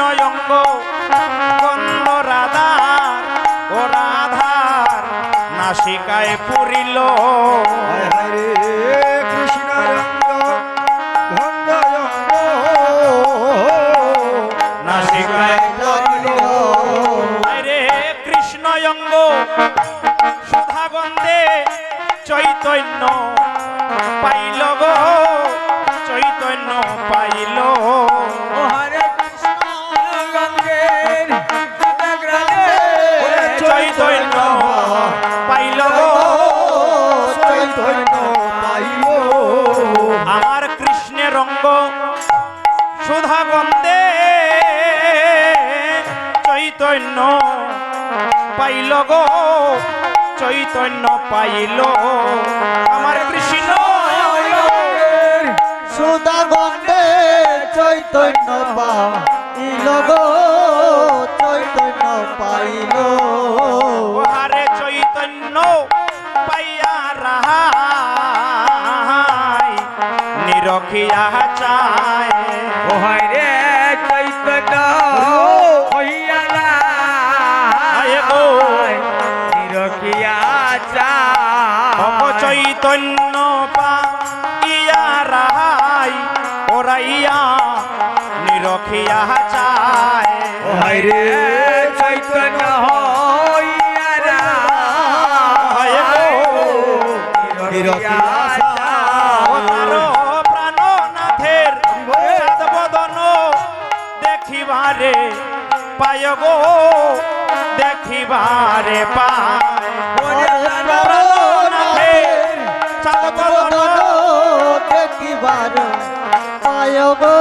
কৃষ্ণয়ঙ্গ গন্ধ রাধার ও রাধার নাসিকায় পুরিল নাসিকায় কৃষ্ণয়ঙ্গ সুধাগন্ধে চৈতন্য পাইল গো চৈতন্য পাইল চৈতন্য পাইল গো চৈতন্য পাইল আমার কৃষ্ণের রঙ্গ সুধাগন্ধে চৈতন্য পাইল গো চৈতন্য পাইল আমার কৃষ্ণ সুধাগন্ধে চৈতন্য পাইল গো চৈতন্য পাইল হারে চৈতন্য পাইয়া রাহাই নিরখিয়া চায় ও হায় রে চৈতন্য হইয়া নিরখিয়া চায় চৈতন্য পাইয়া রাহাই ওরাইয়া নিরখিয়া চায় ও হায় রে চৈতন্য হইয়া নিরখিয়া প্রাণনাথের বদন দেখিবারে পায় গো দেখিবারে পায় দেখিবার পায় গো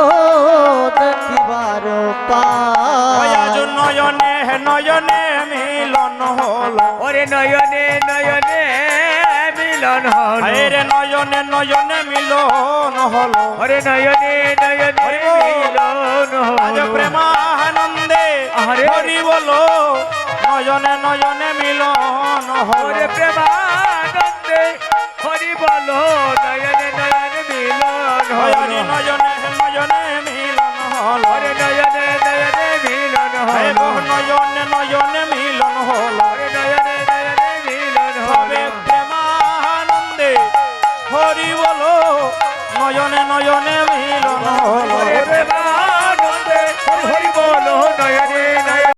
দেখিবার পায় নয়নে নয়নে মিলন হল ওরে নয়নে নয়নে মিলন হল রে নয়নে নয়নে মিলন হল ওরে নয়নে নয়নে মিলন আজ হল প্রেমানন্দে হরি বলো নয়নে নয়নে মিলন হল ওরে প্রেমানন্দে হরি বলো নয়নে নয়নে মিলন হল নয়নে নয়নে মিলন হল ওরে নয়নে নয়নে মিলন হল নয়নে নয়নে মিলন হল ওরে নয়নে নয়নে মিলন হল সবে প্রেমানন্দে হরি বলো নয়নে নয়নে মিলন হল ওরে প্রেমা